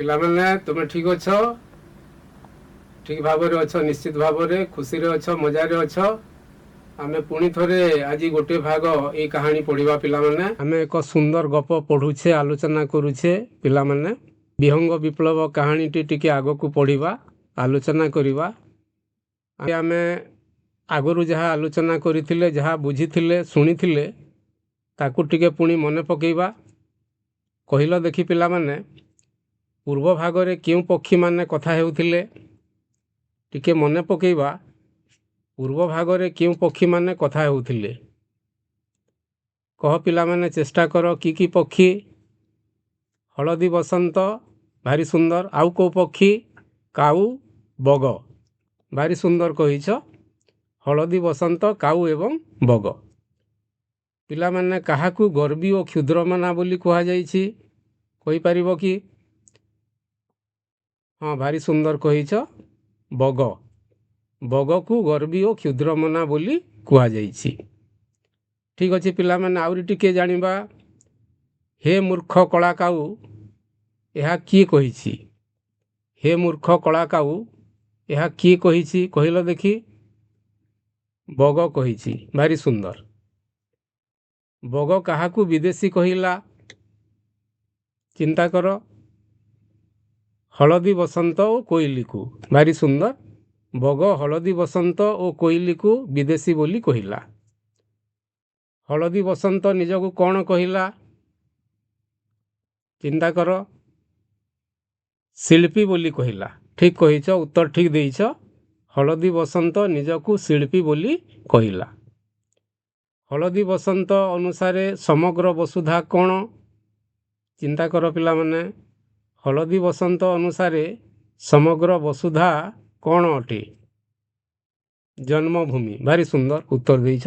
ପିଲାମାନେ ତୁମେ ଠିକ୍ ଅଛ? ଠିକ୍ ଭାବରେ ଅଛ, ନିଶ୍ଚିତ ଭାବରେ ଖୁସିରେ ଅଛ, ମଜାରେ ଅଛ। ଆମେ ପୁଣି ଥରେ ଆଜି ଗୋଟିଏ ଭାଗ ଏଇ କାହାଣୀ ପଢ଼ିବା ପିଲାମାନେ। ଆମେ ଏକ ସୁନ୍ଦର ଗପ ପଢ଼ୁଛେ, ଆଲୋଚନା କରୁଛେ ପିଲାମାନେ। ବିହଙ୍ଗ ବିପ୍ଳବ କାହାଣୀଟି ଟିକେ ଆଗକୁ ପଢ଼ିବା, ଆଲୋଚନା କରିବା। ଆମେ ଆଗରୁ ଯାହା ଆଲୋଚନା କରିଥିଲେ, ଯାହା ବୁଝିଥିଲେ, ଶୁଣିଥିଲେ, ତାକୁ ଟିକେ ପୁଣି ମନେ ପକାଇବା। କହିଲ ଦେଖି ପିଲାମାନେ, ପୂର୍ବ ଭାଗରେ କେଉଁ ପକ୍ଷୀମାନେ କଥା ହେଉଥିଲେ? ଟିକେ ମନେ ପକାଇବା। ପୂର୍ବ ଭାଗରେ କେଉଁ ପକ୍ଷୀମାନେ କଥା ହେଉଥିଲେ? କହ ପିଲାମାନେ, ଚେଷ୍ଟା କର। କି ପକ୍ଷୀ? ହଳଦୀ ବସନ୍ତ, ଭାରି ସୁନ୍ଦର। ଆଉ କେଉଁ ପକ୍ଷୀ? କାଉ, ବଗ। ଭାରି ସୁନ୍ଦର କହିଛ। ହଳଦୀ ବସନ୍ତ, କାଉ ଏବଂ ବଗ। ପିଲାମାନେ, କାହାକୁ ଗର୍ବୀ ଓ କ୍ଷୁଦ୍ରମନା ବୋଲି କୁହାଯାଇଛି? କହିପାରିବ କି? ହଁ, ଭାରି ସୁନ୍ଦର କହିଛ। ବଗ। ବଗକୁ ଗର୍ବୀ ଓ କ୍ଷୁଦ୍ରମନା ବୋଲି କୁହାଯାଇଛି। ଠିକ୍ ଅଛି ପିଲାମାନେ, ଆହୁରି ଟିକେ ଜାଣିବା। ହେ ମୂର୍ଖ କଳା କାଉ, ଏହା କିଏ କହିଛି? ହେ ମୂର୍ଖ କଳା କାଉ, ଏହା କିଏ କହିଛି? କହିଲ ଦେଖି। ବଗ କହିଛି। ଭାରି ସୁନ୍ଦର। ବଗ କାହାକୁ ବିଦେଶୀ କହିଲା? ଚିନ୍ତା କର। ହଳଦୀ ବସନ୍ତ ଓ କୋଇଲିକୁ। ଭାରି ସୁନ୍ଦର। ବଗ ହଳଦୀ ବସନ୍ତ ଓ କୋଇଲିକୁ ବିଦେଶୀ ବୋଲି କହିଲା। ହଳଦୀ ବସନ୍ତ ନିଜକୁ କ'ଣ କହିଲା? ଚିନ୍ତା କର। ଶିଳ୍ପୀ ବୋଲି କହିଲା। ଠିକ୍ କହିଛ, ଉତ୍ତର ଠିକ୍ ଦେଇଛ। ହଳଦୀ ବସନ୍ତ ନିଜକୁ ଶିଳ୍ପୀ ବୋଲି କହିଲା। ହଳଦୀ ବସନ୍ତ ଅନୁସାରେ ସମଗ୍ର ବସୁଧା କ'ଣ? ଚିନ୍ତା କର ପିଲାମାନେ। ହଳଦୀ ବସନ୍ତ ଅନୁସାରେ ସମଗ୍ର ବସୁଧା କ'ଣ ଅଟେ? ଜନ୍ମଭୂମି। ଭାରି ସୁନ୍ଦର ଉତ୍ତର ଦେଇଛ।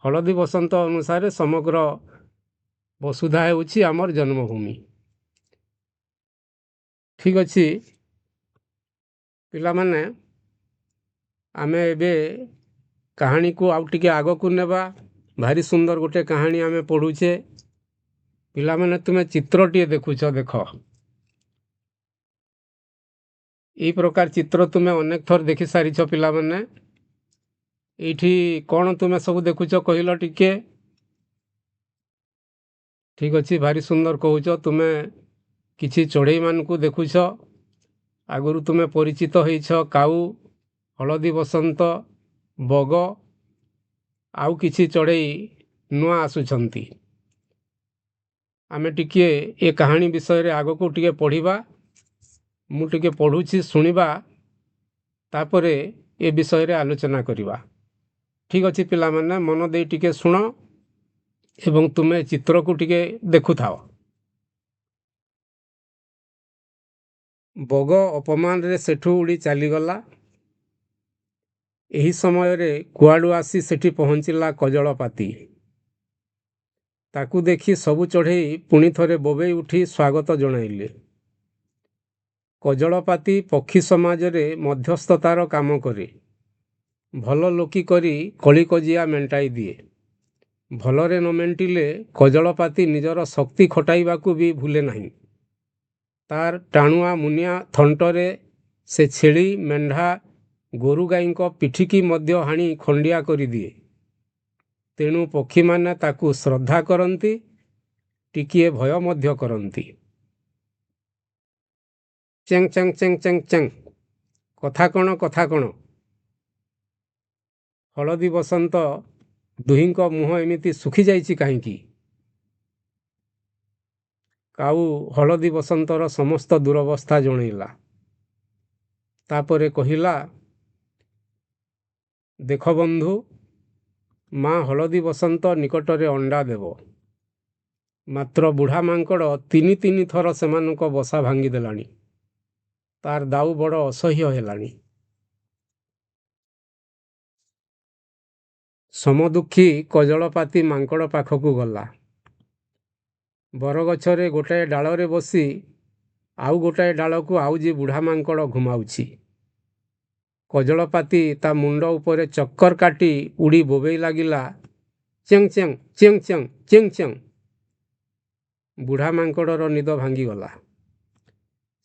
ହଳଦୀ ବସନ୍ତ ଅନୁସାରେ ସମଗ୍ର ବସୁଧା ହେଉଛି ଆମର ଜନ୍ମଭୂମି। ଠିକ୍ ଅଛି ପିଲାମାନେ, ଆମେ ଏବେ କାହାଣୀକୁ ଆଉ ଟିକେ ଆଗକୁ ନେବା। ଭାରି ସୁନ୍ଦର ଗୋଟେ କାହାଣୀ ଆମେ ପଢ଼ୁଛେ। ପିଲାମାନେ, ତୁମେ ଚିତ୍ରଟିଏ ଦେଖୁଛ, ଦେଖ। এই ପ୍ରକାର ଚିତ୍ର ତୁମେ ଅନେକ ଥର ଦେଖି ସାରିଛ ପିଲାମାନେ। ଏଇଠି କ'ଣ ତୁମେ ସବୁ ଦେଖୁଛ କହିଲ ଟିକେ? ଠିକ୍ ଅଛି, ଭାରି ସୁନ୍ଦର କହୁଛ। ତୁମେ କିଛି ଚଢ଼େଇମାନଙ୍କୁ ଦେଖୁଛ। ଆଗରୁ ତୁମେ ପରିଚିତ ହେଇଛ କାଉ, ହଳଦୀ ବସନ୍ତ, ବଗ, ଆଉ କିଛି ଚଢ଼େଇ ନୂଆ ଆସୁଛନ୍ତି। ଆମେ ଟିକିଏ ଏ କାହାଣୀ ବିଷୟରେ ଆଗକୁ ଟିକେ ପଢ଼ିବା। ମୁଁ ଟିକେ ପଢ଼ୁଛି, ଶୁଣିବା, ତାପରେ ଏ ବିଷୟରେ ଆଲୋଚନା କରିବା। ଠିକ୍ ଅଛି ପିଲାମାନେ, ମନ ଦେଇ ଟିକେ ଶୁଣ ଏବଂ ତୁମେ ଚିତ୍ରକୁ ଟିକେ ଦେଖୁଥାଅ। ବଗ ଅପମାନରେ ସେଠୁ ଉଡ଼ି ଚାଲିଗଲା। ଏହି ସମୟରେ କୁଆଡ଼ୁ ଆସି ସେଠି ପହଞ୍ଚିଲା କଜଳପାତି। ତାକୁ ଦେଖି ସବୁ ଚଢ଼େଇ ପୁଣି ଥରେ ବୋବେଇ ଉଠି ସ୍ୱାଗତ ଜଣାଇଲେ। କଜଳପାତି ପକ୍ଷୀ ସମାଜରେ ମଧ୍ୟସ୍ଥତାର କାମ କରେ। ଭଲ ଲୋକୀ କରି କଳିକଜିଆ ମେଣ୍ଟାଇ ଦିଏ। ଭଲରେ ନ ମେଣ୍ଟିଲେ କଜଳପାତି ନିଜର ଶକ୍ତି ଖଟାଇବାକୁ ବି ଭୁଲେ ନାହିଁ। ତାର ଟାଣୁଆ ମୁନିଆ ଥଣ୍ଟରେ ସେ ଛେଳି, ମେଣ୍ଢା, ଗୋରୁ ଗାଈଙ୍କ ପିଠିକି ମଧ୍ୟ ହାଣି ଖଣ୍ଡିଆ କରିଦିଏ। ତେଣୁ ପକ୍ଷୀମାନେ ତାକୁ ଶ୍ରଦ୍ଧା କରନ୍ତି, ଟିକିଏ ଭୟ ମଧ୍ୟ କରନ୍ତି। ଚେଙ୍ଗ ଚେଙ୍ଗ ଚେଙ୍ଗ ଚେଙ୍ଗ ଚେଙ୍ଗ। କଥା କ'ଣ, କଥା କ'ଣ? ହଳଦୀ ବସନ୍ତ ଦୁହିଁଙ୍କ ମୁହଁ ଏମିତି ଶୁଖିଯାଇଛି କାହିଁକି? କାଉ ହଳଦୀ ବସନ୍ତର ସମସ୍ତ ଦୁରବସ୍ଥା ଜଣାଇଲା। ତାପରେ କହିଲା, ଦେଖ ବନ୍ଧୁ, ମା ହଳଦୀ ବସନ୍ତ ନିକଟରେ ଅଣ୍ଡା ଦେବ। ମାତ୍ର ବୁଢ଼ା ମାଙ୍କଡ଼ ତିନି ଥର ସେମାନଙ୍କ ବସା ଭାଙ୍ଗିଦେଲାଣି। ତାର ଦାଉ ବଡ଼ ଅସହ୍ୟ ହେଲାଣି। ସମଦୁଃଖୀ କଜଳପାତି ମାଙ୍କଡ଼ ପାଖକୁ ଗଲା। ବରଗଛରେ ଗୋଟାଏ ଡାଳରେ ବସି ଆଉ ଗୋଟାଏ ଡାଳକୁ ଆଉଜି ବୁଢ଼ା ମାଙ୍କଡ଼ ଘୁମାଉଛି। କଜଳପାତି ତା ମୁଣ୍ଡ ଉପରେ ଚକ୍କର କାଟି ଉଡ଼ି ବୋବେଇ ଲାଗିଲା, ଚେଙ୍ଗ ଚେଙ୍ଗ ଚେଙ୍ଗ ଚେଙ୍ଗ ଚେଙ୍ଗ ଚେଙ୍ଗ। ବୁଢ଼ା ମାଙ୍କଡ଼ର ନିଦ ଭାଙ୍ଗିଗଲା।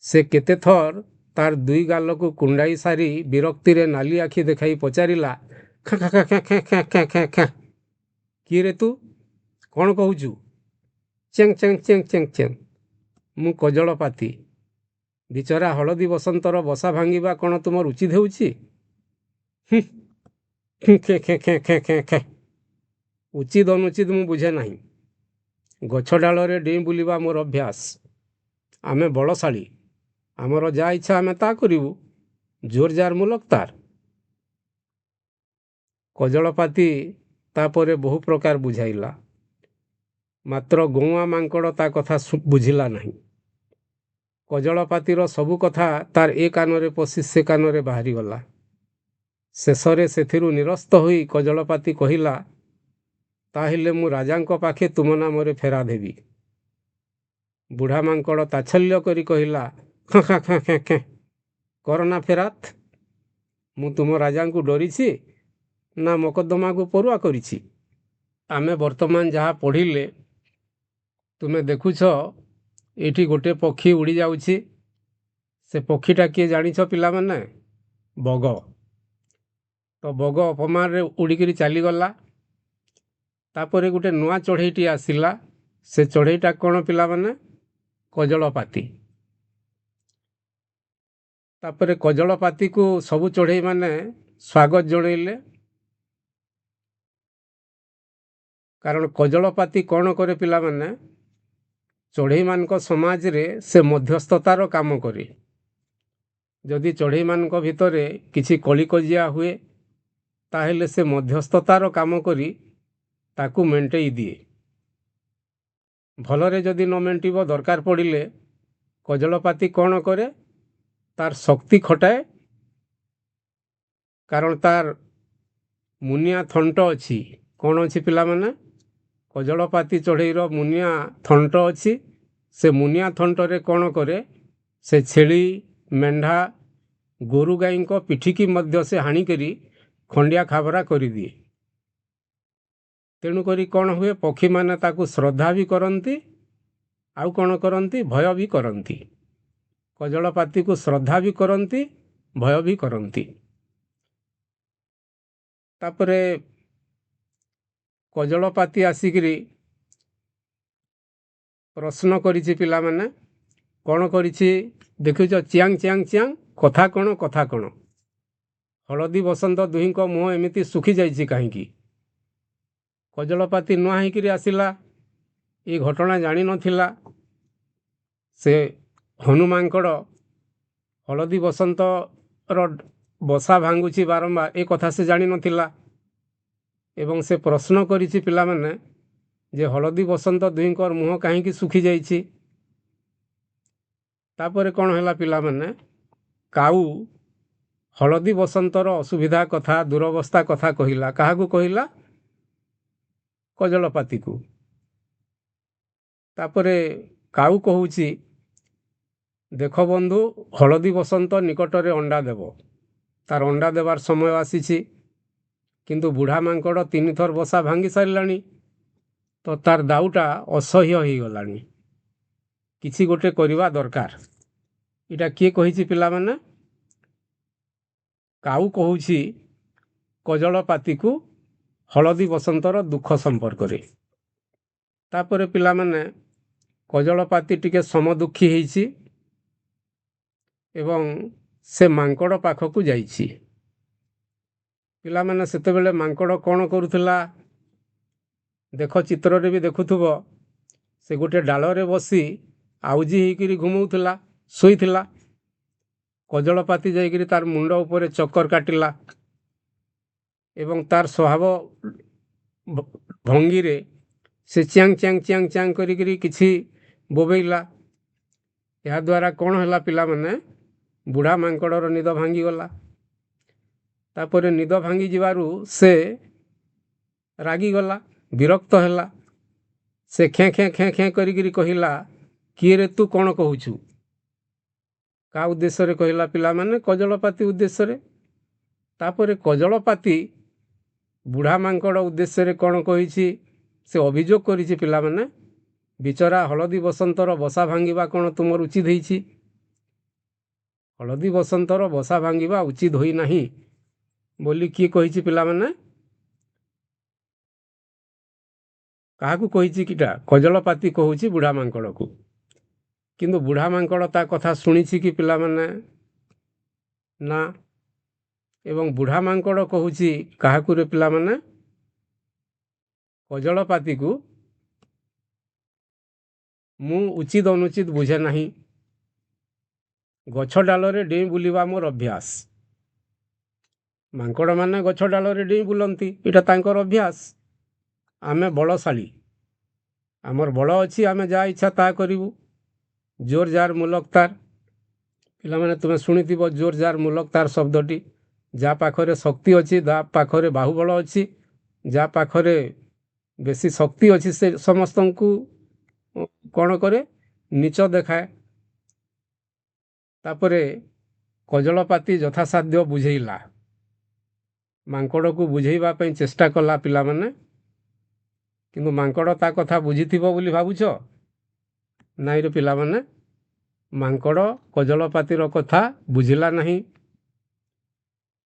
से केते थर तार दुई गालକୁ କୁଣ୍ଡାଇ ସାରି ବିରକ୍ତିରେ ନାଲି ଆଖି ଦେଖାଇ ପଚାରିଲା, ଖାଁ ଖାଁ ଖାଁ ଖାଁ ଖାଁ ଖାଁ ଖାଁ ଖାଁ। କିଏ ରେ ତୁ, କ'ଣ କହୁଛୁ? ଚେଙ୍ଗ ଚେଙ୍ଗ ଚେଙ୍ଗ ଚେଙ୍ଗ ଚେଙ୍ଗ। ମୁଁ କଜଳପାତି। ବିଚରା ହଳଦୀ ବସନ୍ତର ବସା ଭାଙ୍ଗିବା କ'ଣ ତୁମର ଉଚିତ ହେଉଛି? ଖେ ଖେ ଖେ ଖେ ଖେ ଖେ। ଉଚିତ ଅନୁଚିତ ମୁଁ ବୁଝେ ନାହିଁ। ଗଛ ଡାଳରେ ଡେଇଁ ବୁଲିବା ମୋର ଅଭ୍ୟାସ। ଆମେ ବଳଶାଳୀ, ଆମର ଯାହା ଇଚ୍ଛା ଆମେ ତା କରିବୁ। ଜୋର ଜାର ମୁଲକ ତାର। କଜଳପାତି ତାପରେ ବହୁ ପ୍ରକାର ବୁଝାଇଲା, ମାତ୍ର ଗଉଆ ମାଙ୍କଡ଼ ତା କଥା ବୁଝିଲା ନାହିଁ। କଜଳପାତିର ସବୁ କଥା ତାର ଏ କାନରେ ପଶି ସେ କାନରେ ବାହାରିଗଲା। ଶେଷରେ ସେଥିରୁ ନିରସ୍ତ ହୋଇ କଜଳପାତି କହିଲା, ତାହେଲେ ମୁଁ ରାଜାଙ୍କ ପାଖେ ତୁମ ନାମରେ ଫେରା ଦେବି। ବୁଢ଼ା ମାଙ୍କଡ଼ ତାଚ୍ଛଲ୍ୟ କରି କହିଲା, ଖାଁ ଖାଁ ଖାଁ ଖାଁ ଖାଁ। କରନା ଫେରାତ। ମୁଁ ତୁମ ରାଜାଙ୍କୁ ଡରିଛି ନା ମକଦ୍ଦମାକୁ ପରୁଆ କରିଛି? ଆମେ ବର୍ତ୍ତମାନ ଯାହା ପଢ଼ିଲେ, ତୁମେ ଦେଖୁଛ ଏଇଠି ଗୋଟେ ପକ୍ଷୀ ଉଡ଼ି ଯାଉଛି। ସେ ପକ୍ଷୀଟା କିଏ ଜାଣିଛ ପିଲାମାନେ? ବଗ। ତ ବଗ ଅପମାନରେ ଉଡ଼ିକିରି ଚାଲିଗଲା। ତାପରେ ଗୋଟେ ନୂଆ ଚଢ଼େଇଟି ଆସିଲା। ସେ ଚଢ଼େଇଟା କ'ଣ ପିଲାମାନେ? କଜଳପାତି। ତାପରେ କଜଳପାତିକୁ ସବୁ ଚଢ଼େଇମାନେ ସ୍ୱାଗତ ଜଣାଇଲେ। କାରଣ କଜଳପାତି କ'ଣ କରେ ପିଲାମାନେ? ଚଢ଼େଇମାନଙ୍କ ସମାଜରେ ସେ ମଧ୍ୟସ୍ଥତାର କାମ କରେ। ଯଦି ଚଢ଼େଇମାନଙ୍କ ଭିତରେ କିଛି କଳିକଜିଆ ହୁଏ, ତାହେଲେ ସେ ମଧ୍ୟସ୍ଥତାର କାମ କରି ତାକୁ ମେଣ୍ଟେଇ ଦିଏ। ଭଲରେ ଯଦି ନ ମେଣ୍ଟିବ, ଦରକାର ପଡ଼ିଲେ କଜଳପାତି କ'ଣ କରେ? ତାର ଶକ୍ତି ଖଟାଏ। କାରଣ ତାର ମୁନିଆ ଥଣ୍ଟ ଅଛି। କ'ଣ ଅଛି ପିଲାମାନେ? କଜଳପାତି ଚଢ଼େଇର ମୁନିଆ ଥଣ୍ଟ ଅଛି। ସେ ମୁନିଆ ଥଣ୍ଟରେ କ'ଣ କରେ? ସେ ଛେଳି, ମେଣ୍ଢା, ଗୋରୁ ଗାଈଙ୍କ ପିଠିକି ମଧ୍ୟ ସେ ହାଣିକରି ଖଣ୍ଡିଆ ଖାବରା କରିଦିଏ। ତେଣୁକରି କ'ଣ ହୁଏ? ପକ୍ଷୀମାନେ ତାକୁ ଶ୍ରଦ୍ଧା ବି କରନ୍ତି, ଆଉ କ'ଣ କରନ୍ତି? ଭୟ ବି କରନ୍ତି। କଜଳପାତିକୁ ଶ୍ରଦ୍ଧା ବି କରନ୍ତି, ଭୟ ବି କରନ୍ତି। ତାପରେ କଜଳପାତି ଆସିକିରି ପ୍ରଶ୍ନ କରିଛି ପିଲାମାନେ। କ'ଣ କରିଛି ଦେଖୁଛ? ଚିଆଙ୍ଗ ଚିଆଙ୍ଗ ଚିଆଙ୍ଗ। କଥା କ'ଣ? କଥା କ'ଣ? ହଳଦୀ ବସନ୍ତ ଦୁହିଁଙ୍କ ମୁହଁ ଏମିତି ଶୁଖି ଯାଇଛି କାହିଁକି? କଜଳପାତି ନୂଆ ହେଇକିରି ଆସିଲା, ଏ ଘଟଣା ଜାଣିନଥିଲା। ସେ ହନୁମାଙ୍କଡ଼ ହଳଦୀ ବସନ୍ତର ବସା ଭାଙ୍ଗୁଛି ବାରମ୍ବାର, ଏ କଥା ସେ ଜାଣିନଥିଲା। ଏବଂ ସେ ପ୍ରଶ୍ନ କରିଛି ପିଲାମାନେ ଯେ ହଳଦୀ ବସନ୍ତ ଦୁହିଁଙ୍କର ମୁହଁ କାହିଁକି ଶୁଖିଯାଇଛି? ତାପରେ କ'ଣ ହେଲା ପିଲାମାନେ? କାଉ ହଳଦୀ ବସନ୍ତର ଅସୁବିଧା କଥା, ଦୁରବସ୍ଥା କଥା କହିଲା। କାହାକୁ କହିଲା? କଜଳପାତିକୁ। ତାପରେ କାଉ କହୁଛି, ଦେଖ ବନ୍ଧୁ, ହଳଦୀ ବସନ୍ତ ନିକଟରେ ଅଣ୍ଡା ଦେବ। ତାର ଅଣ୍ଡା ଦେବାର ସମୟ ଆସିଛି। କିନ୍ତୁ ବୁଢ଼ା ମାଙ୍କଡ଼ 3 ଥର ବସା ଭାଙ୍ଗି ସାରିଲାଣି। ତ ତାର ଦାଉଟା ଅସହ୍ୟ ହେଇଗଲାଣି। କିଛି ଗୋଟେ କରିବା ଦରକାର। ଏଇଟା କିଏ କହିଛି ପିଲାମାନେ? କାଉ କହୁଛି କଜଳପାତିକୁ ହଳଦୀ ବସନ୍ତର ଦୁଃଖ ସମ୍ପର୍କରେ। ତାପରେ ପିଲାମାନେ କଜଳପାତି ଟିକେ ସମଦୁଃଖୀ ହେଇଛି ଏବଂ ସେ ମାଙ୍କଡ଼ ପାଖକୁ ଯାଇଛି। ପିଲାମାନେ ସେତେବେଳେ ମାଙ୍କଡ଼ କ'ଣ କରୁଥିଲା? ଦେଖ, ଚିତ୍ରରେ ବି ଦେଖୁଥିବ, ସେ ଗୋଟେ ଡାଳରେ ବସି ଆଉଜି ହେଇକିରି ଘୁମଉଥିଲା, ଶୋଇଥିଲା। କଜଳପାତି ଯାଇକିରି ତାର ମୁଣ୍ଡ ଉପରେ ଚକ୍କର କାଟିଲା ଏବଂ ତାର ସ୍ୱଭାବ ଭଙ୍ଗୀରେ ସେ ଚ୍ୟାଙ୍ଗ ଚ୍ୟାଙ୍ଗ ଚ୍ୟାଙ୍ଗ ଚ୍ୟାଙ୍ଗ କରିକିରି କିଛି ବୋବେଇଲା। ଏହାଦ୍ୱାରା କ'ଣ ହେଲା ପିଲାମାନେ? ବୁଢ଼ା ମାଙ୍କଡ଼ର ନିଦ ଭାଙ୍ଗିଗଲା। ତାପରେ ନିଦ ଭାଙ୍ଗି ଯିବାରୁ ସେ ରାଗିଗଲା, ବିରକ୍ତ ହେଲା। ସେ ଖେଁ ଖେଁ ଖେଁ ଖେଁ କରିକିରି କହିଲା, କିଏ ରେ ତୁ, କ'ଣ କହୁଛୁ? କାହା ଉଦ୍ଦେଶ୍ୟରେ କହିଲା ପିଲାମାନେ? କଜଳପାତି ଉଦ୍ଦେଶ୍ୟରେ। ତାପରେ କଜଳପାତି ବୁଢ଼ା ମାଙ୍କଡ଼ ଉଦ୍ଦେଶ୍ୟରେ କ'ଣ କହିଛି? ସେ ଅଭିଯୋଗ କରିଛି ପିଲାମାନେ, ବିଚରା ହଳଦୀ ବସନ୍ତର ବସା ଭାଙ୍ଗିବା କ'ଣ ତୁମର ଉଚିତ ହେଇଛି? ହଳଦୀ ବସନ୍ତର ବସା ଭାଙ୍ଗିବା ଉଚିତ ହୋଇନାହିଁ ବୋଲି କିଏ କହିଛି ପିଲାମାନେ? କାହାକୁ କହିଛି କିଟା? କଜଳପାତି କହୁଛି ବୁଢ଼ା ମାଙ୍କଡ଼କୁ। କିନ୍ତୁ ବୁଢ଼ା ମାଙ୍କଡ଼ ତା କଥା ଶୁଣିଛି କି ପିଲାମାନେ? ନା। ଏବଂ ବୁଢ଼ା ମାଙ୍କଡ଼ କହୁଛି କାହାକୁ ରେ ପିଲାମାନେ? କଜଳପାତିକୁ, ମୁଁ ଉଚିତ ଅନୁଚିତ ବୁଝେ ନାହିଁ। ଗଛ ଡାଳରେ ଡେଇଁ ବୁଲିବା ମୋର ଅଭ୍ୟାସ। ମାଙ୍କଡ଼ମାନେ ଗଛ ଡାଳରେ ଡେଇଁ ବୁଲନ୍ତି, ଏଇଟା ତାଙ୍କର ଅଭ୍ୟାସ। ଆମେ ବଳଶାଳୀ, ଆମର ବଳ ଅଛି, ଆମେ ଯାହା ଇଚ୍ଛା ତାହା କରିବୁ। ଜୋର ଜାର ମୁଲକ ତାର। ପିଲାମାନେ ତୁମେ ଶୁଣିଥିବ ଜୋର ଜାର ମୁଲକ ତାର ଶବ୍ଦଟି। ଯାହା ପାଖରେ ଶକ୍ତି ଅଛି, ଯାହା ପାଖରେ ବାହୁବଳ ଅଛି, ଯାହା ପାଖରେ ବେଶୀ ଶକ୍ତି ଅଛି, ସେ ସମସ୍ତଙ୍କୁ କ'ଣ କରେ? ନିଚ ଦେଖାଏ। ତାପରେ କଜଳପାତି ଯଥାସାଧ୍ୟ ବୁଝେଇଲା, ମାଙ୍କଡ଼କୁ ବୁଝେଇବା ପାଇଁ ଚେଷ୍ଟା କଲା ପିଲାମାନେ। କିନ୍ତୁ ମାଙ୍କଡ଼ ତା କଥା ବୁଝିଥିବ ବୋଲି ଭାବୁଛ? ନାଇଁରେ ପିଲାମାନେ, ମାଙ୍କଡ଼ କଜଳପାତିର କଥା ବୁଝିଲା ନାହିଁ।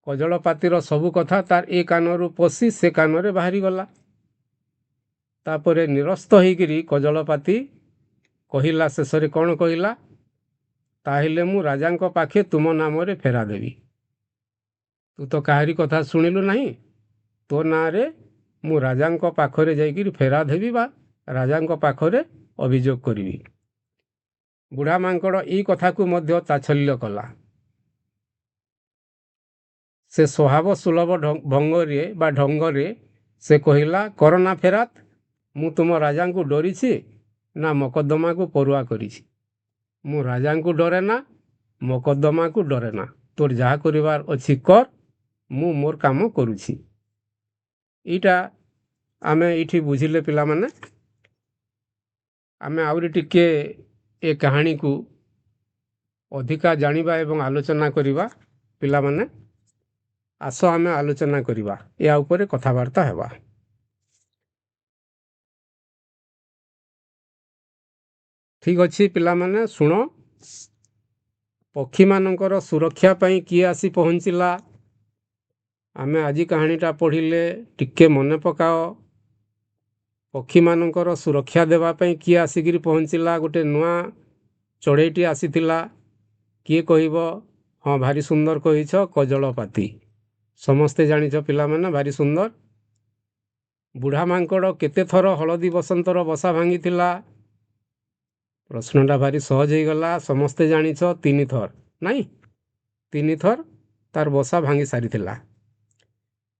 କଜଳପାତିର ସବୁ କଥା ତାର ଏ କାନରୁ ପଶି ସେ କାନରେ ବାହାରିଗଲା। ତାପରେ ନିରସ୍ତ ହେଇକିରି କଜଳପାତି କହିଲା, ଶେଷରେ କ'ଣ କହିଲା? ତାହେଲେ ମୁଁ ରାଜାଙ୍କ ପାଖେ ତୁମ ନାମରେ ଫେରା ଦେବି। ତୁ ତ କାହାରି କଥା ଶୁଣିଲୁ ନାହିଁ, ତୋ ନାଁରେ ମୁଁ ରାଜାଙ୍କ ପାଖରେ ଯାଇକିରି ଫେରା ଦେବି ବା ରାଜାଙ୍କ ପାଖରେ ଅଭିଯୋଗ କରିବି। ବୁଢ଼ା ମାଙ୍କଡ଼ ଏଇ କଥାକୁ ମଧ୍ୟ ତାଚ୍ଛଲ୍ୟ କଲା। ସେ ସ୍ୱଭାବ ସୁଲଭ ଭଙ୍ଗରେ ବା ଢଙ୍ଗରେ ସେ କହିଲା, କରନା ଫେରାତ, ମୁଁ ତୁମ ରାଜାଙ୍କୁ ଡରିଛି ନା ମକଦ୍ଦମାକୁ ପରୁଆ କରିଛି? ମୁଁ ରାଜାଙ୍କୁ ଡରେ ନା, ମକଦ୍ଦମାକୁ ଡରେ ନା। ତୋର ଯାହା କରିବାର ଅଛି କର, ମୁଁ ମୋର କାମ କରୁଛି। ଏଇଟା ଆମେ ଏଇଠି ବୁଝିଲେ ପିଲାମାନେ। ଆମେ ଆହୁରି ଟିକେ ଏ କାହାଣୀକୁ ଅଧିକା ଜାଣିବା ଏବଂ ଆଲୋଚନା କରିବା। ପିଲାମାନେ ଆସ ଆମେ ଆଲୋଚନା କରିବା, ଏହା ଉପରେ କଥାବାର୍ତ୍ତା ହେବା। ଠିକ୍ ଅଛି ପିଲାମାନେ, ଶୁଣ। ପକ୍ଷୀମାନଙ୍କର ସୁରକ୍ଷା ପାଇଁ କିଏ ଆସି ପହଞ୍ଚିଲା? ଆମେ ଆଜି କାହାଣୀଟା ପଢ଼ିଲେ ଟିକେ ମନେ ପକାଅ। ପକ୍ଷୀମାନଙ୍କର ସୁରକ୍ଷା ଦେବା ପାଇଁ କିଏ ଆସିକିରି ପହଞ୍ଚିଲା? ଗୋଟେ ନୂଆ ଚଢ଼େଇଟି ଆସିଥିଲା। କିଏ କହିବ? ହଁ, ଭାରି ସୁନ୍ଦର କହିଛ, କଜଳପାତି। ସମସ୍ତେ ଜାଣିଛ ପିଲାମାନେ, ଭାରି ସୁନ୍ଦର। ବୁଢ଼ା ମାଙ୍କଡ଼ କେତେ ଥର ହଳଦୀ ବସନ୍ତର ବସା ଭାଙ୍ଗିଥିଲା? ପ୍ରଶ୍ନଟା ଭାରି ସହଜ ହେଇଗଲା। ସମସ୍ତେ ଜାଣିଛ 3 ଥର, ନାଇଁ? 3 ଥର ତାର ବସା ଭାଙ୍ଗି ସାରିଥିଲା।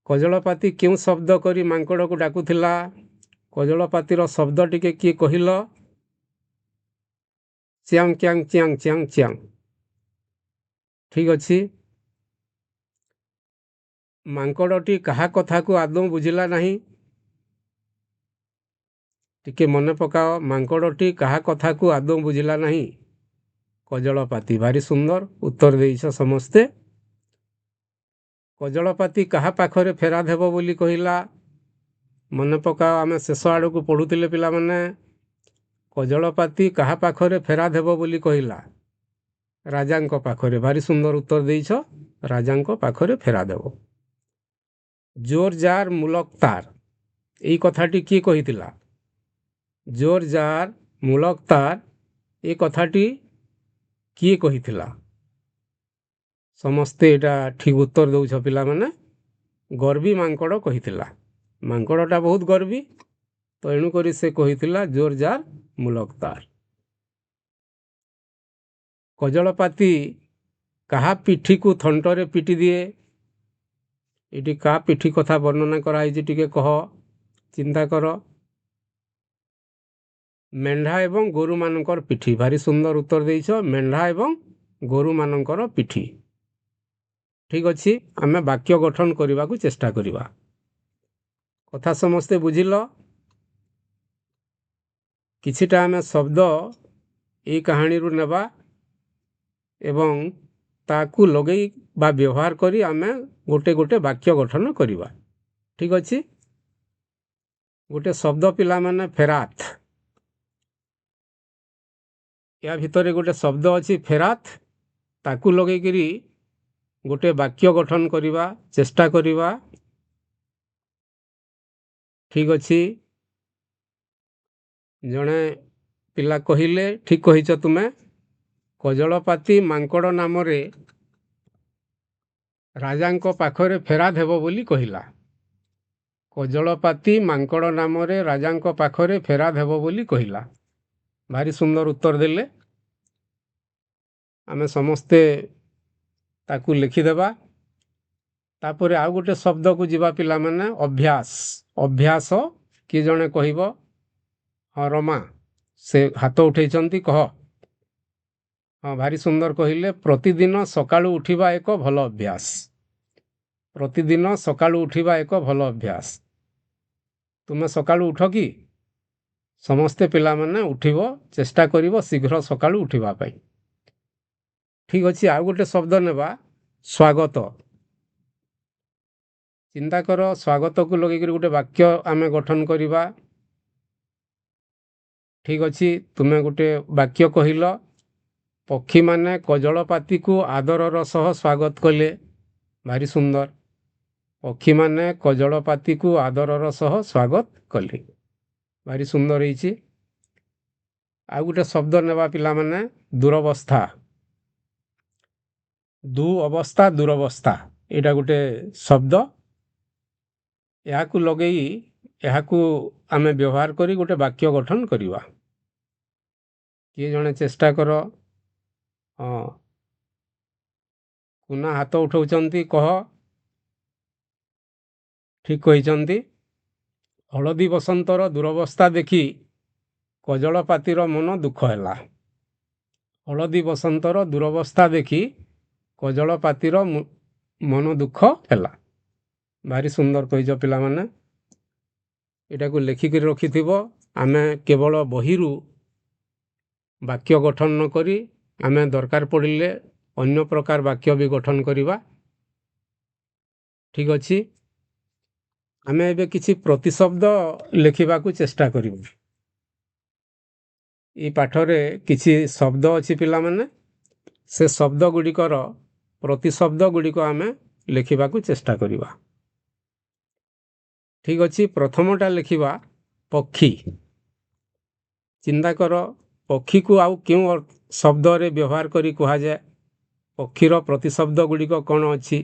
କଜଳପାତି କେଉଁ ଶବ୍ଦ କରି ମାଙ୍କଡ଼କୁ ଡାକୁଥିଲା? କଜଳପାତିର ଶବ୍ଦ ଟିକେ କିଏ କହିଲ? ଚ୍ୟାଂ ଚ୍ୟାଂ ଚ୍ୟାଂ ଚ୍ୟାଂ ଚ୍ୟାଂ। ଠିକ୍ ଅଛି। ମାଙ୍କଡ଼ଟି କାହା କଥାକୁ ଆଦୌ ବୁଝିଲା ନାହିଁ? ଟିକେ ମନେ ପକାଅ। ମାଙ୍କଡ଼ଟି କାହା କଥାକୁ ଆଦୌ ବୁଝିଲା ନାହିଁ? କଜଳପାତି। ଭାରି ସୁନ୍ଦର ଉତ୍ତର ଦେଇଛ ସମସ୍ତେ। କଜଳପାତି କାହା ପାଖରେ ଫେରା ଦେବ ବୋଲି କହିଲା? ମନେ ପକାଅ, ଆମେ ଶେଷ ଆଡ଼କୁ ପଢ଼ୁଥିଲେ ପିଲାମାନେ। କଜଳପାତି କାହା ପାଖରେ ଫେରା ଦେବ ବୋଲି କହିଲା? ରାଜାଙ୍କ ପାଖରେ। ଭାରି ସୁନ୍ଦର ଉତ୍ତର ଦେଇଛ, ରାଜାଙ୍କ ପାଖରେ ଫେରା ଦେବ। ଜୋର ଜାର ମୁଲକ ତାର, ଏଇ କଥାଟି କିଏ କହିଥିଲା? ଜୋର ଜାର ମୁଲକ ତାର, ଏ କଥାଟି କିଏ କହିଥିଲା? ସମସ୍ତେ ଏଇଟା ଠିକ୍ ଉତ୍ତର ଦେଉଛ ପିଲାମାନେ। ଗର୍ବୀ ମାଙ୍କଡ଼ କହିଥିଲା। ମାଙ୍କଡ଼ଟା ବହୁତ ଗର୍ବୀ, ତ ଏଣୁକରି ସେ କହିଥିଲା ଜୋର ଜାର ମୁଲକ ତାର। କଜଳପାତି କାହା ପିଠିକୁ ଥଣ୍ଟରେ ପିଟି ଦିଏ? ଏଠି କାହା ପିଠି କଥା ବର୍ଣ୍ଣନା କରାହେଇଛି ଟିକେ କହ, ଚିନ୍ତା କର। ମେଣ୍ଢା ଏବଂ ଗୋରୁମାନଙ୍କର ପିଠି। ଭାରି ସୁନ୍ଦର ଉତ୍ତର ଦେଇଛ, ମେଣ୍ଢା ଏବଂ ଗୋରୁମାନଙ୍କର ପିଠି। ଠିକ୍ ଅଛି, ଆମେ ବାକ୍ୟ ଗଠନ କରିବାକୁ ଚେଷ୍ଟା କରିବା। କଥା ସମସ୍ତେ ବୁଝିଲ? କିଛିଟା ଆମେ ଶବ୍ଦ ଏଇ କାହାଣୀରୁ ନେବା ଏବଂ ତାକୁ ଲଗେଇ ବା ବ୍ୟବହାର କରି ଆମେ ଗୋଟେ ଗୋଟେ ବାକ୍ୟ ଗଠନ କରିବା। ଠିକ୍ ଅଛି। ଗୋଟେ ଶବ୍ଦ ପିଲାମାନେ ଫେରାତ। ୟା ଭିତରେ ଗୋଟେ ଶବ୍ଦ ଅଛି ଫେରାତ। ताकू लगेकरी गोटे वाक्य गठन करवा चेष्टा करवा। ठीक अच्छी जड़े पिला कहले ठीक कहीच तुम्हें कजलपाती मांकड़ नाम राजा पाखरे फेराद हेब बोली कहला। कजलपाती मांकड़ नाम राजा पाखरे फेराद हेब बोली कहला। भारी सुंदर उत्तर देले। आमे समस्ते ताकू लिखिदेवा। तापर आउ गोटे शब्द को जीवा पिला माने अभ्यास। अभ्यास कि जणे कहब। हाँ रमा से हाथ उठेइचंती कह। हाँ भारी सुंदर कहले प्रतिदिन सकाळू उठिबा एक भल अभ्यास। प्रतिदिन सकाळू उठिबा एक भल अभ्यास। तुमे सकाळू उठ कि समस्ते पिला माने उठिबो चेष्टा करिवो शीघ्र सकाळू उठिबा पई। ठीक अछि आउ गोटे शब्द नेबा स्वागत। चिंता कर स्वागत को लगे गोटे वाक्य आमे गठन करिबा। ठीक अच्छी तुम्हें गोटे वाक्य कहल पक्षी माने कजलपाती को आदरर सह स्वागत कले। भारी सुंदर पक्षी माने कजलपाती को आदरर सह स्वागत कले। भारी सुंदर होइछि। आ गोटे शब्द नेबा पिला माने दुरवस्था। दु अवस्था दुरवस्था एटा गोटे शब्द। याकू लगेई याकू आमे व्यवहार करी गोटे वाक्य गठन करिवा। किए जणे चेष्टा कर। हाँ कुना हाथ उठाउचंती कह। ठीक कहिचंती। हलदी बसंतर दुरवस्था देखी कजलपातीर मन दुख हैला। हलदी बसंतर दुरवस्था देखी कजलपातीर मन दुख हैला। भारी सुंदर कहिच पिला माने। एटा को लेखिक रखिथिबो। आमे केवल बहिरू वाक्य गठन न करी आमे दरकार पड़िले अन्य प्रकार वाक्य भी गठन करिवा। ठीक अछि आमे एबे किछि प्रतिशब्द लेखिबा को चेष्टा करिवु। ई पाठरे किछि शब्द अछि पिला माने से शब्द गुड़िकर प्रतिशब्द गुड़िक आमे लेखिबा को चेष्टा करिवा। ठीक अछि प्रथमटा लेखिबा पक्षी। चिंता कर पक्षी को आउ क्यों शब्द रे व्यवहार करी कहा जाए। पक्षीर प्रतिशब्द गुड़िक कौन अछि।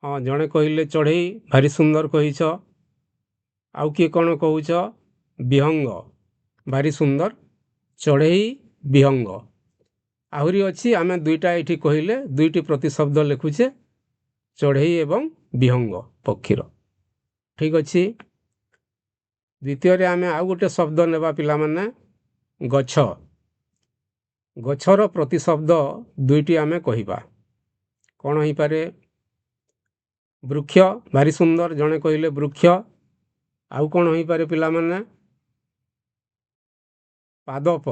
हाँ जड़े कहले चढ़ई। भारी सुंदर कहिछ। आउ किए कौन कहूच विहंग। भारी सुंदर चढ़ई विहंग। आहुरी अच्छी आमे दुईटा एठी कहले दुईटी प्रतिशब्द लिखुचे चढ़ई एवं विहंग पक्षीर। ठीक अच्छी द्वितीय रे आमे आउ गोटे शब्द नेबा पिला माने गछ। गछर प्रतिशब्द दुईटी आमे कहिबा। कौन होई पारे वृक्ष। भारी सुंदर जणे कहले वृक्ष। आउ कौन होई पारे पिला माने पादप।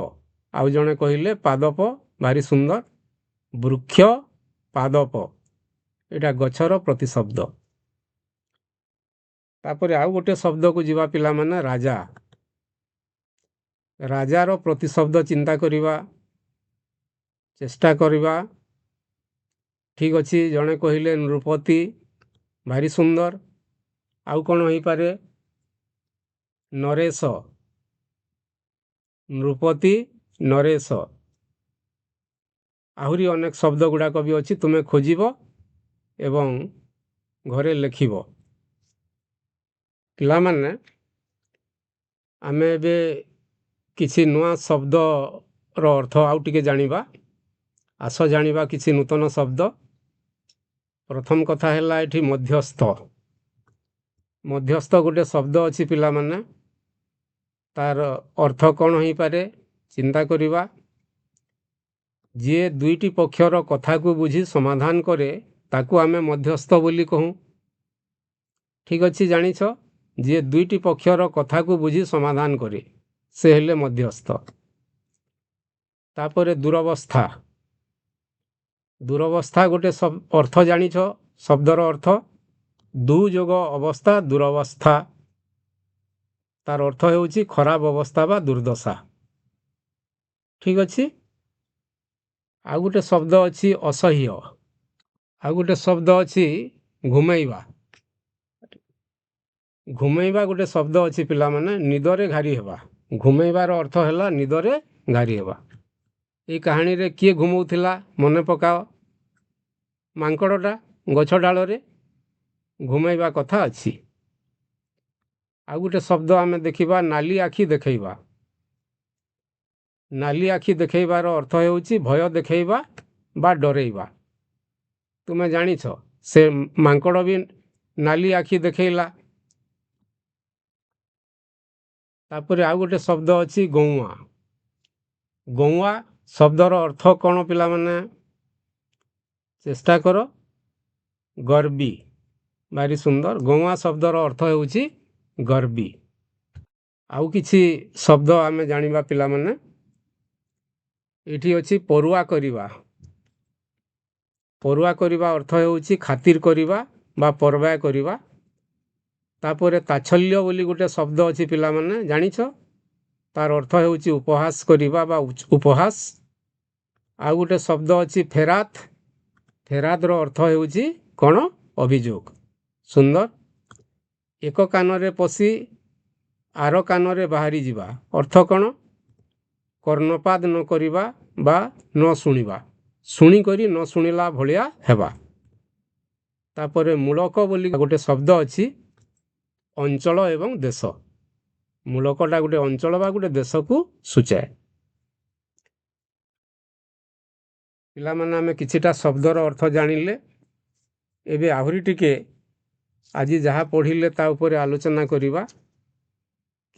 आउ जणे कहले पादप। भारी सुंदर वृक्ष पादप एटा गछर प्रतिशब्द। तापरे आउ गोटे शब्द को जीवा पिला माने राजा। राजार प्रतिशब्द चिंता करिवा चेष्टा करिवा। ठीक अच्छी जणे कहले नृपति। भारी सुंदर आउ कौन होई पारे नरेश। नृपति नरेश आहुरी अनेक शब्द गुड़ाक भी अच्छी तुम्हें खोजिब एवं घरे लिखिब। पिला माने आमे बे किछि नुआ शब्द रो अर्थ आउ टिके जानिबा। आस जानिबा किछि नूतन शब्द। प्रथम कथा हैला एठी मध्यस्थ। मध्यस्थ गोटे शब्द अच्छी पिला माने तार अर्थ कौन होई पारे चिंता करिवा। जे दुईटी पक्षर कथा को बुझी समाधान करे ताकू आमे मध्यस्थ बोली कहूँ। ठीक अच्छी जानिछ जे दुईटी पक्षर कथा को बुझी समाधान करे से हेले मध्यस्थ। तापरे दुरवस्था। दुरवस्था गोटे अर्थ जानिछ शब्दर अर्थ दु जोग अवस्था दुरवस्था तार अर्थ हेउची खराब अवस्था बा दुर्दशा। ठीक अच्छी ଆଉ ଗୋଟେ ଶବ୍ଦ ଅଛି ଅସହ୍ୟ। ଆଉ ଗୋଟେ ଶବ୍ଦ ଅଛି ଘୁମେଇବା। ଘୁମେଇବା ଗୋଟେ ଶବ୍ଦ ଅଛି ପିଲାମାନେ, ନିଦରେ ଘାରି ହେବା। ଘୁମେଇବାର ଅର୍ଥ ହେଲା ନିଦରେ ଘାରି ହେବା। ଏଇ କାହାଣୀରେ କିଏ ଘୁମଉଥିଲା ମନେ ପକାଅ? ମାଙ୍କଡ଼ଟା ଗଛ ଡାଳରେ ଘୁମେଇବା କଥା ଅଛି। ଆଉ ଗୋଟେ ଶବ୍ଦ ଆମେ ଦେଖିବା ନାଲି ଆଖି ଦେଖେଇବା। ନାଲି ଆଖି ଦେଖେଇବାର ଅର୍ଥ ହେଉଛି ଭୟ ଦେଖେଇବା ବା ଡରେଇବା। ତୁମେ ଜାଣିଛ ସେ ମାଙ୍କଡ଼ ବି ନାଲି ଆଖି ଦେଖେଇଲା। ତାପରେ ଆଉ ଗୋଟେ ଶବ୍ଦ ଅଛି ଗଉଆ। ଗଉଆ ଶବ୍ଦର ଅର୍ଥ କ'ଣ ପିଲାମାନେ? ଚେଷ୍ଟା କର। ଗର୍ବୀ। ଭାରି ସୁନ୍ଦର। ଗଉଆ ଶବ୍ଦର ଅର୍ଥ ହେଉଛି ଗର୍ବୀ। ଆଉ କିଛି ଶବ୍ଦ ଆମେ ଜାଣିବା ପିଲାମାନେ। ଏଠି ଅଛି ପରୁଆ କରିବା। ପରୁଆ କରିବା ଅର୍ଥ ହେଉଛି ଖାତିର କରିବା ବା ପରବା କରିବା। ତାପରେ ତାଚ୍ଛଲ୍ୟ ବୋଲି ଗୋଟେ ଶବ୍ଦ ଅଛି ପିଲାମାନେ, ଜାଣିଛ? ତାର ଅର୍ଥ ହେଉଛି ଉପହାସ କରିବା ବା ଉପହାସ। ଆଉ ଗୋଟେ ଶବ୍ଦ ଅଛି ଫେରାତ। ଫେରାତର ଅର୍ଥ ହେଉଛି କ'ଣ? ଅଭିଯୋଗ। ସୁନ୍ଦର। ଏକ କାନରେ ପଶି ଆର କାନରେ ବାହାରି ଯିବା ଅର୍ଥ କ'ଣ? କର୍ଣ୍ଣପାତ ନ କରିବା ବା ନ ଶୁଣିବା। ଶୁଣିକରି ନ ଶୁଣିଲା ଭଳିଆ ହେବା। ତାପରେ ମୂଳକ ବୋଲି ଗୋଟେ ଶବ୍ଦ ଅଛି, ଅଞ୍ଚଳ ଏବଂ ଦେଶ। ମୂଳକଟା ଗୋଟେ ଅଞ୍ଚଳ ବା ଗୋଟେ ଦେଶକୁ ସୂଚାଏ। ପିଲାମାନେ ଆମେ କିଛିଟା ଶବ୍ଦର ଅର୍ଥ ଜାଣିଲେ। ଏବେ ଆହୁରି ଟିକେ ଆଜି ଯାହା ପଢ଼ିଲେ ତା ଉପରେ ଆଲୋଚନା କରିବା,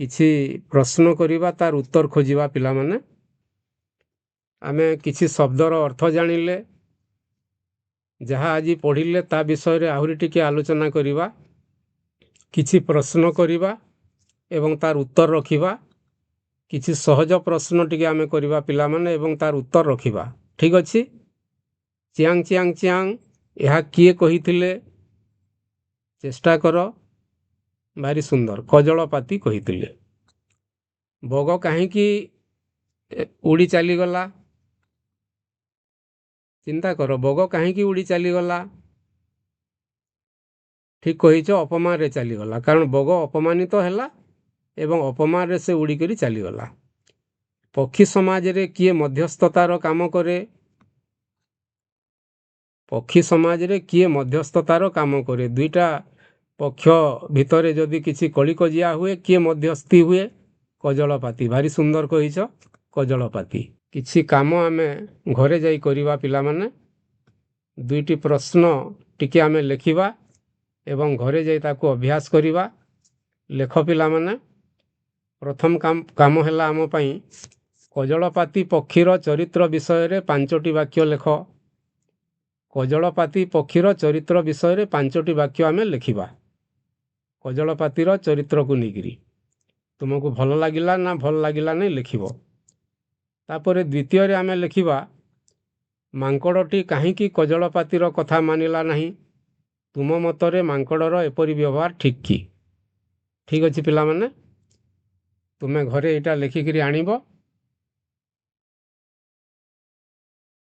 କିଛି ପ୍ରଶ୍ନ କରିବା, ତାର ଉତ୍ତର ଖୋଜିବା। ପିଲାମାନେ ଆମେ କିଛି ଶବ୍ଦର ଅର୍ଥ ଜାଣିଲେ, ଯାହା ଆଜି ପଢ଼ିଲେ ତା ବିଷୟରେ ଆହୁରି ଟିକେ ଆଲୋଚନା କରିବା, କିଛି ପ୍ରଶ୍ନ କରିବା ଏବଂ ତାର ଉତ୍ତର ରଖିବା। କିଛି ସହଜ ପ୍ରଶ୍ନ ଟିକେ ଆମେ କରିବା ପିଲାମାନେ ଏବଂ ତାର ଉତ୍ତର ରଖିବା। ଠିକ୍ ଅଛି? ଚିଆଂ ଚିଆଂ ଚିଆଂ ଏହା କିଏ କହିଥିଲେ? ଚେଷ୍ଟା କର। ଭାରି ସୁନ୍ଦର। କଜଳପାତି କହିଥିଲେ। ବଗ କାହିଁକି ଉଡ଼ି ଚାଲିଗଲା? ଚିନ୍ତା କର, ବଗ କାହିଁକି ଉଡ଼ି ଚାଲିଗଲା? ଠିକ୍ କହିଛ, ଅପମାନରେ ଚାଲିଗଲା। କାରଣ ବଗ ଅପମାନିତ ହେଲା ଏବଂ ଅପମାନରେ ସେ ଉଡ଼ିକରି ଚାଲିଗଲା। ପକ୍ଷୀ ସମାଜରେ କିଏ ମଧ୍ୟସ୍ଥତାର କାମ କରେ? ପକ୍ଷୀ ସମାଜରେ କିଏ ମଧ୍ୟସ୍ଥତାର କାମ କରେ? ଦୁଇଟା ପକ୍ଷ ଭିତରେ ଯଦି କିଛି କଳିକଜିଆ ହୁଏ, କିଏ ମଧ୍ୟସ୍ଥି ହୁଏ? କଜଳପାତି। ଭାରି ସୁନ୍ଦର କହିଛ, କଜଳପାତି। କିଛି କାମ ଆମେ ଘରେ ଯାଇ କରିବା ପିଲାମାନେ। ଦୁଇଟି ପ୍ରଶ୍ନ ଟିକେ ଆମେ ଲେଖିବା ଏବଂ ଘରେ ଯାଇ ତାକୁ ଅଭ୍ୟାସ କରିବା। ଲେଖ ପିଲାମାନେ। ପ୍ରଥମ କାମ ହେଲା ଆମ ପାଇଁ କଜଳପାତି ପକ୍ଷୀର ଚରିତ୍ର ବିଷୟରେ 5ଟି ବାକ୍ୟ ଲେଖ। କଜଳପାତି ପକ୍ଷୀର ଚରିତ୍ର ବିଷୟରେ 5ଟି ବାକ୍ୟ ଆମେ ଲେଖିବା। କଜଳପାତିର ଚରିତ୍ରକୁ ନେଇକରି ତୁମକୁ ଭଲ ଲାଗିଲା ନା ଭଲ ଲାଗିଲା ନାହିଁ ଲେଖିବ। ତାପରେ ଦ୍ୱିତୀୟରେ ଆମେ ଲେଖିବା ମାଙ୍କଡ଼ଟି କାହିଁକି କଜଳପାତିର କଥା ମାନିଲା ନାହିଁ? ତୁମ ମତରେ ମାଙ୍କଡ଼ର ଏପରି ବ୍ୟବହାର ଠିକ୍ କି? ଠିକ୍ ଅଛି ପିଲାମାନେ, ତୁମେ ଘରେ ଏଇଟା ଲେଖିକରି ଆଣିବ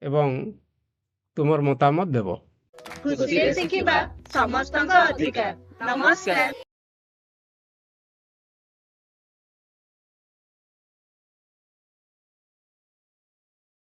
ଏବଂ ତୁମର ମତାମତ ଦେବ। ଖୁସିରେ ଶିଖିବା ସମସ୍ତଙ୍କ ଅଧିକାର। ନମସ୍କାର।